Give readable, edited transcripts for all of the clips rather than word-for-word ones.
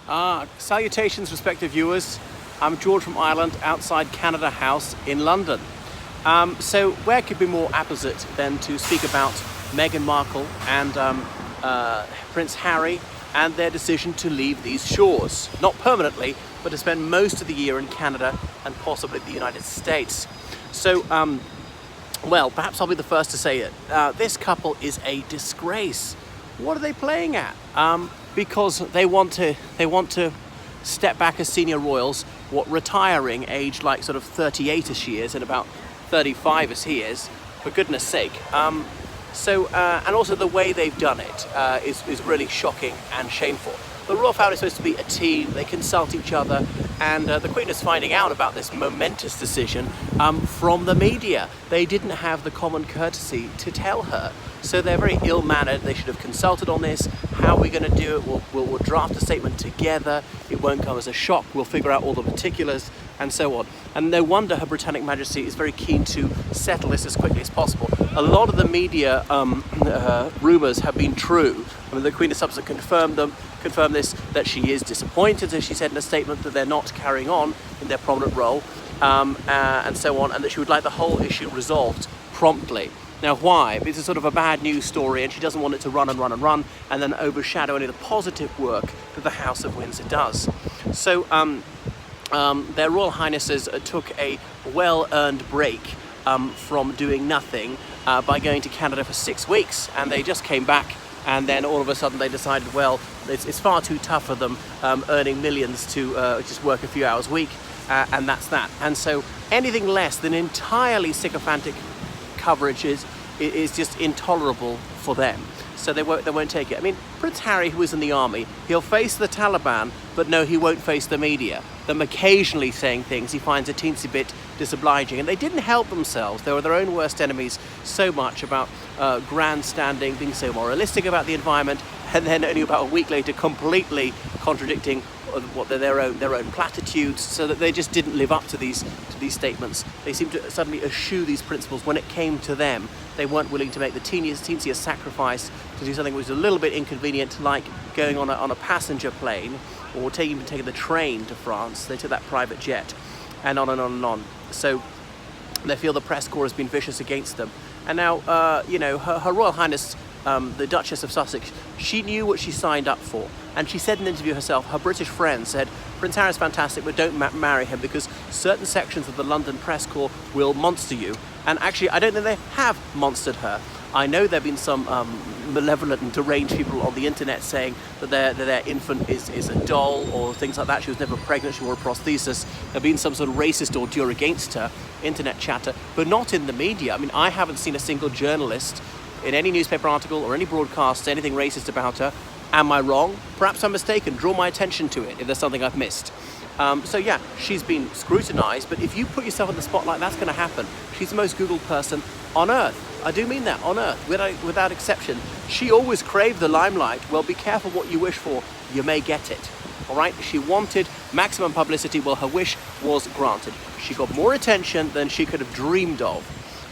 Salutations, respected viewers. I'm George from Ireland, outside Canada House in London. So where could be more apposite than to speak about Meghan Markle and Prince Harry and their decision to leave these shores, not permanently, but to spend most of the year in Canada and possibly the United States. So, well, perhaps I'll be the first to say it. This couple is a disgrace. What are they playing at? Because they want to step back as senior royals, retiring aged like sort of 38 as she is and about 35 as he is, for goodness sake. And also the way they've done it is really shocking and shameful. The royal family is supposed to be a team, they consult each other, and the Queen is finding out about this momentous decision from the media. They didn't have the common courtesy to tell her. So they're very ill-mannered. They should have consulted on this. How are we going to do it? We'll draft a statement together. It won't come as a shock. We'll figure out all the particulars and so on. And no wonder Her Britannic Majesty is very keen to settle this as quickly as possible. A lot of the media rumours have been true. I mean, the Queen has subsequently confirmed this, that she is disappointed, as she said in a statement, that they're not carrying on in their prominent role, and so on, and that she would like the whole issue resolved promptly. Now, why? It's a sort of a bad news story, and she doesn't want it to run and run and run and then overshadow any of the positive work that the House of Windsor does. So their Royal Highnesses took a well-earned break from doing nothing by going to Canada for 6 weeks, and they just came back, and then all of a sudden they decided, well, it's far too tough for them earning millions to just work a few hours a week, and that's that. And so anything less than entirely sycophantic coverage is just intolerable for them. So they won't take it. I mean, Prince Harry, who is in the army, he'll face the Taliban, but no, he won't face the media. Them occasionally saying things he finds a teensy bit disobliging, and they didn't help themselves. They were their own worst enemies so much about grandstanding, being so moralistic about the environment, and then only about a week later completely contradicting what their own platitudes, so that they just didn't live up to these statements. They seemed to suddenly eschew these principles when it came to them. They weren't willing to make the teeniest sacrifice to do something which was a little bit inconvenient, like going on a passenger plane or taking the train to France. They took that private jet, and on and on and on. So they feel the press corps has been vicious against them. And now, Her Royal Highness, the Duchess of Sussex, she knew what she signed up for. And she said in an interview herself, her British friend said, Prince Harry's fantastic, but don't marry him because certain sections of the London press corps will monster you. And actually, I don't think they have monstered her. I know there have been some malevolent and deranged people on the internet saying that their infant is a doll or things like that. She was never pregnant, she wore a prosthesis. There have been some sort of racist ordeal against her, internet chatter, but not in the media. I mean, I haven't seen a single journalist in any newspaper article or any broadcast say anything racist about her. Am I wrong? Perhaps I'm mistaken. Draw my attention to it if there's something I've missed. So yeah, she's been scrutinized, but if you put yourself in the spotlight, that's going to happen. She's the most Googled person on earth. I do mean that, on earth, without exception. She always craved the limelight. Well, be careful what you wish for. You may get it. All right? She wanted maximum publicity. Well, her wish was granted. She got more attention than she could have dreamed of.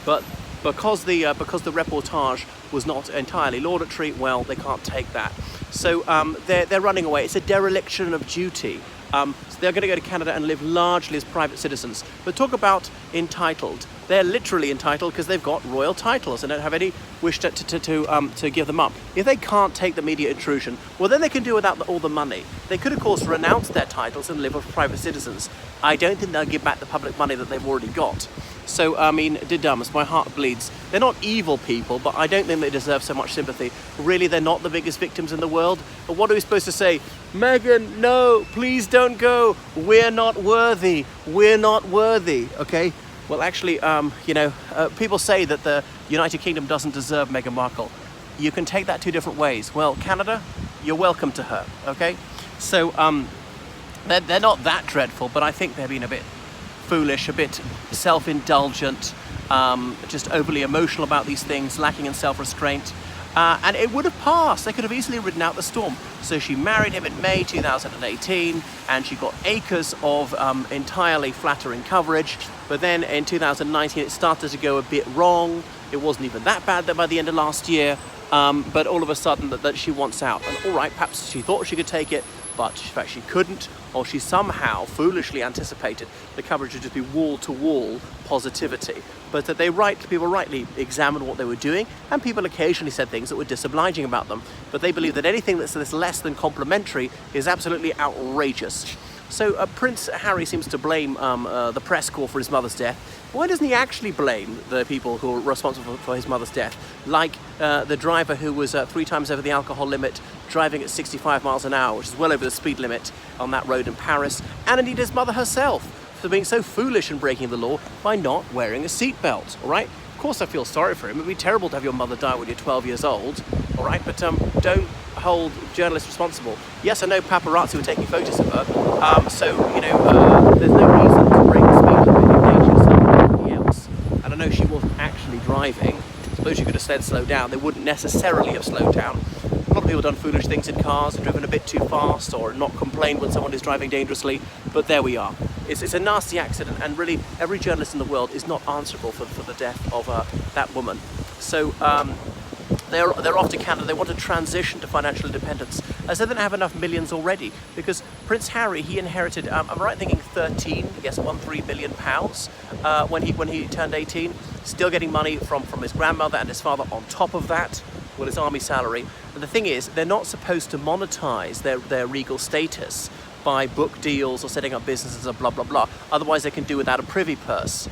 But because the reportage was not entirely laudatory, well, they can't take that. So they're running away. It's a dereliction of duty. So they're going to go to Canada and live largely as private citizens. But talk about entitled. They're literally entitled because they've got royal titles and don't have any wish to give them up. If they can't take the media intrusion, well, then they can do without all the money. They could, of course, renounce their titles and live as private citizens. I don't think they'll give back the public money that they've already got. So, I mean, didums, my heart bleeds. They're not evil people, but I don't think they deserve so much sympathy. Really, they're not the biggest victims in the world. But what are we supposed to say? Meghan, no, please don't go. We're not worthy. We're not worthy, okay? Well, actually, people say that the United Kingdom doesn't deserve Meghan Markle. You can take that two different ways. Well, Canada, you're welcome to her, okay? So, they're not that dreadful, but I think they're being a bit foolish, a bit self-indulgent, just overly emotional about these things, lacking in self-restraint. And it would have passed. They could have easily ridden out the storm. So she married him in May 2018, and she got acres of entirely flattering coverage. But then in 2019, it started to go a bit wrong. It wasn't even that bad by the end of last year. but all of a sudden that she wants out. And all right, perhaps she thought she could take it, but in fact she couldn't, or she somehow foolishly anticipated the coverage would just be wall-to-wall positivity. But that people rightly examined what they were doing, and people occasionally said things that were disobliging about them. But they believe that anything that's less than complimentary is absolutely outrageous. So Prince Harry seems to blame the press corps for his mother's death. Why doesn't he actually blame the people who are responsible for his mother's death? Like the driver who was 3 times over the alcohol limit, driving at 65 miles an hour, which is well over the speed limit on that road in Paris, and indeed his mother herself for being so foolish and breaking the law by not wearing a seatbelt, all right? Of course I feel sorry for him. It'd be terrible to have your mother die when you're 12 years old, all right? But don't hold journalists responsible. Yes, I know paparazzi were taking photos of her, so, there's no reason to break the speed limit and endanger yourself or anybody else. And I know she wasn't actually driving. I suppose you could have said slow down. They wouldn't necessarily have slowed down. A lot of people have done foolish things in cars, have driven a bit too fast, or not complained when someone is driving dangerously, but there we are. It's a nasty accident, and really every journalist in the world is not answerable for the death of that woman. So they're off to Canada. They want to transition to financial independence, as they don't have enough millions already, because Prince Harry, he inherited, I'm right thinking 13 million pounds when he turned 18, still getting money from his grandmother and his father on top of that, well, his army salary. And the thing is, they're not supposed to monetize their regal status by book deals or setting up businesses or blah, blah, blah. Otherwise they can do without a privy purse.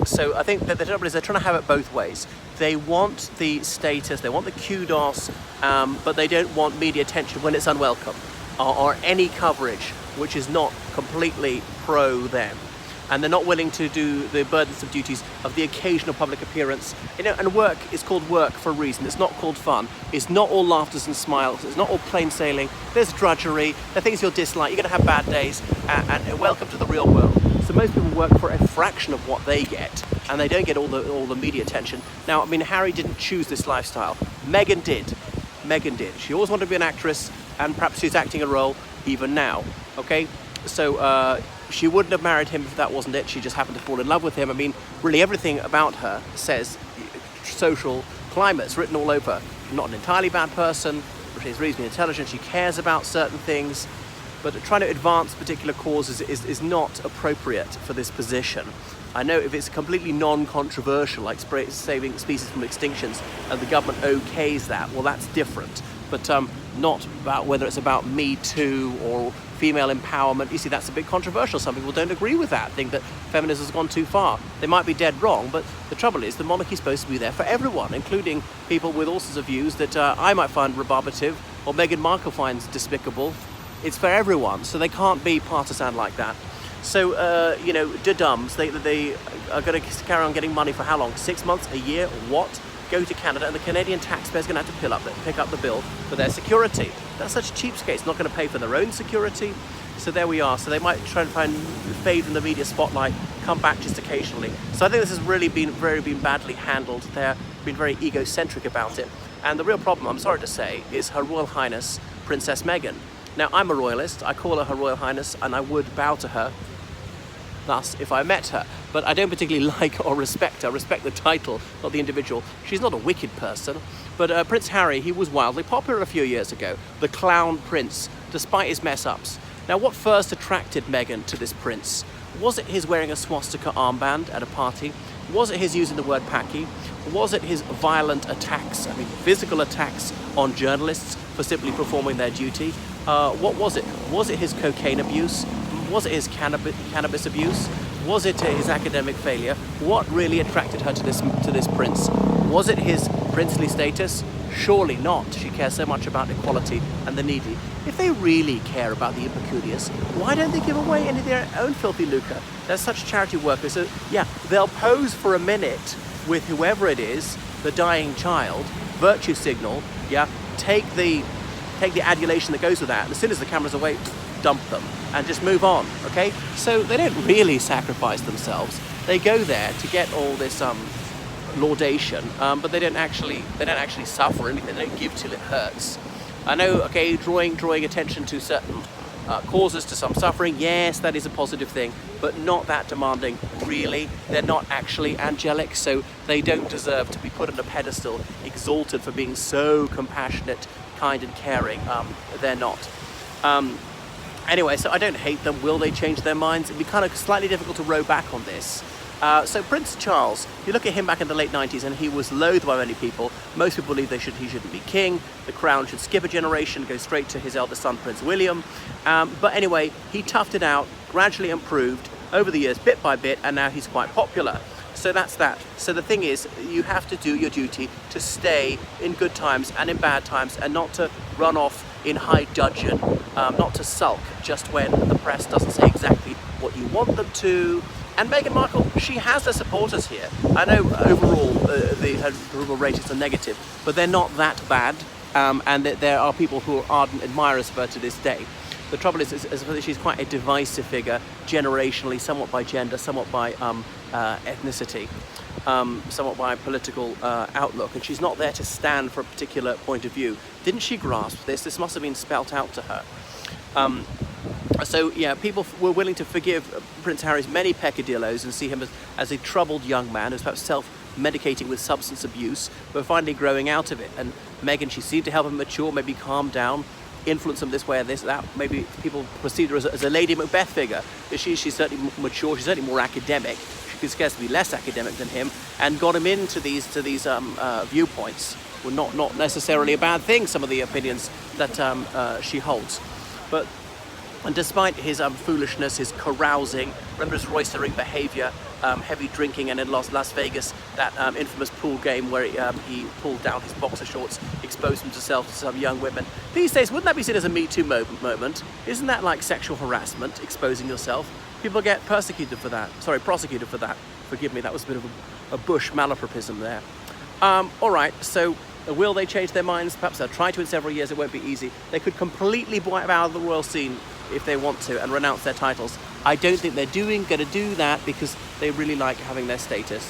So I think that the trouble is they're trying to have it both ways. They want the status, they want the kudos, but they don't want media attention when it's unwelcome, or any coverage which is not completely pro them. And they're not willing to do the burdensome duties of the occasional public appearance. And work is called work for a reason. It's not called fun. It's not all laughters and smiles. It's not all plain sailing. There's drudgery. There are things you'll dislike. You're going to have bad days. And welcome to the real world. So most people work for a fraction of what they get, and they don't get all the media attention. Now, I mean, Harry didn't choose this lifestyle. Meghan did. Meghan did. She always wanted to be an actress, and perhaps she's acting a role even now. Okay, so she wouldn't have married him if that wasn't it. She just happened to fall in love with him. I mean, really everything about her says social climate's written all over. Not an entirely bad person, but she's reasonably intelligent. She cares about certain things, but trying to advance particular causes is not appropriate for this position. I know if it's completely non-controversial, like saving species from extinctions, and the government okays that, well, that's different. But not about whether it's about Me Too or female empowerment. You see, that's a bit controversial. Some people don't agree with that, think that feminism has gone too far. They might be dead wrong, but the trouble is the monarchy's supposed to be there for everyone, including people with all sorts of views that I might find rebarbative or Meghan Markle finds despicable. It's for everyone, so they can't be partisan like that. So, da-dums, they are going to carry on getting money for how long? 6 months? A year? What? Go to Canada, and the Canadian taxpayer's going to have to pick up the bill for their security. That's such cheapskates, not going to pay for their own security. So there we are. So they might try and fade from the media spotlight, come back just occasionally. So I think this has really been badly handled. They've been very egocentric about it. And the real problem, I'm sorry to say, is Her Royal Highness Princess Meghan. Now, I'm a royalist. I call her Her Royal Highness, and I would bow to her thus if I met her. But I don't particularly like or respect her. I respect the title, not the individual. She's not a wicked person. But Prince Harry, he was wildly popular a few years ago. The clown prince, despite his mess-ups. Now, what first attracted Meghan to this prince? Was it his wearing a swastika armband at a party? Was it his using the word packy? Was it his violent attacks, physical attacks on journalists for simply performing their duty? What was it? Was it his cocaine abuse? Was it his cannabis abuse? Was it his academic failure? What really attracted her to this prince? Was it his princely status? Surely not. She cares so much about equality and the needy. If they really care about the impecunious, why don't they give away any of their own filthy lucre? They're such charity workers. So yeah, they'll pose for a minute with whoever it is, the dying child, virtue signal, yeah, take the adulation that goes with that, and as soon as the camera's away, dump them and just move on, okay? So they don't really sacrifice themselves. They go there to get all this laudation, but they don't actually suffer anything. They don't give till it hurts. I know, okay, drawing attention to certain causes to some suffering. Yes, that is a positive thing, but not that demanding, really. They're not actually angelic, so they don't deserve to be put on a pedestal, exalted for being so compassionate, kind and caring. They're not. Anyway, so I don't hate them. Will they change their minds? It'd be kind of slightly difficult to row back on this. So Prince Charles, you look at him back in the late 90s and he was loathed by many people. Most people believe he shouldn't be king. The crown should skip a generation, go straight to his eldest son, Prince William. But anyway, he toughed it out, gradually improved over the years, bit by bit, and now he's quite popular. So that's that. So the thing is, you have to do your duty to stay in good times and in bad times, and not to run off in high dudgeon, not to sulk just when the press doesn't say exactly what you want them to. And Meghan Markle, she has her supporters here. I know overall her approval ratings are negative, but they're not that bad, and there are people who are ardent admirers of her to this day. The trouble is she's quite a divisive figure, generationally, somewhat by gender, somewhat by ethnicity, somewhat by political outlook, and she's not there to stand for a particular point of view. Didn't she grasp this? This must have been spelt out to her. So yeah, people were willing to forgive Prince Harry's many peccadillos and see him as a troubled young man who's perhaps self-medicating with substance abuse, but finally growing out of it. And Meghan, she seemed to help him mature, maybe calm down, influence him this way or this, that. Maybe people perceived her as a Lady Macbeth figure. She's certainly mature, she's certainly more academic. She could scarcely be less academic than him, and got him into these viewpoints. Well, not necessarily a bad thing, some of the opinions that she holds. And despite his foolishness, his carousing, remember his roistering behaviour, heavy drinking, and in Las Vegas, that infamous pool game where he pulled down his boxer shorts, exposed himself to some young women. These days, wouldn't that be seen as a Me Too moment? Isn't that like sexual harassment, exposing yourself? People get prosecuted for that. Forgive me, that was a bit of a Bush malapropism there. All right, so will they change their minds? Perhaps they'll try to in several years. It won't be easy. They could completely wipe out of the royal scene if they want to and renounce their titles. I don't think they're going to do that because they really like having their status.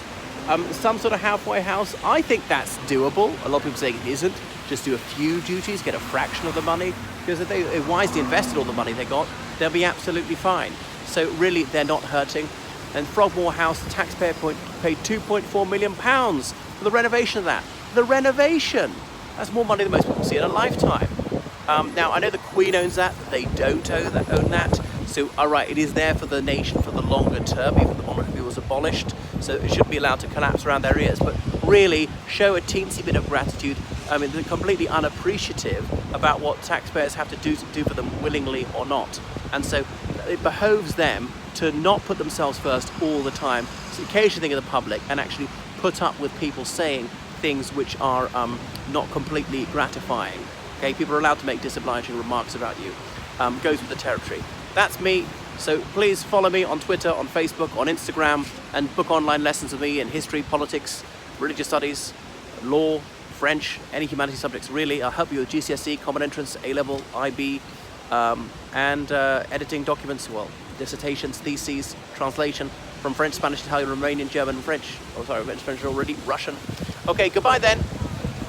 Some sort of halfway house, I think that's doable. A lot of people saying it isn't. Just do a few duties, get a fraction of the money, because if they wisely invested all the money they got, they'll be absolutely fine. So really, they're not hurting. And Frogmore House, the taxpayer paid £2.4 million for the renovation of that. The renovation! That's more money than most people see in a lifetime. Now, I know the Queen owns that, they don't own that. So, all right, it is there for the nation for the longer term, even the monarchy was abolished. So it shouldn't be allowed to collapse around their ears. But really, show a teensy bit of gratitude. I mean, they're completely unappreciative about what taxpayers have to do for them, willingly or not. And so it behoves them to not put themselves first all the time, to occasionally think of the public and actually put up with people saying things which are not completely gratifying. Okay, people are allowed to make disobliging remarks about you. Goes with the territory. That's me. So please follow me on Twitter, on Facebook, on Instagram, and book online lessons with me in history, politics, religious studies, law, French, any humanities subjects really. I'll help you with GCSE, Common Entrance, A-Level, IB, and editing documents, well, dissertations, theses, translation from French, Spanish, Italian, Romanian, German, French. Oh, sorry, French already, Russian. Okay, goodbye then.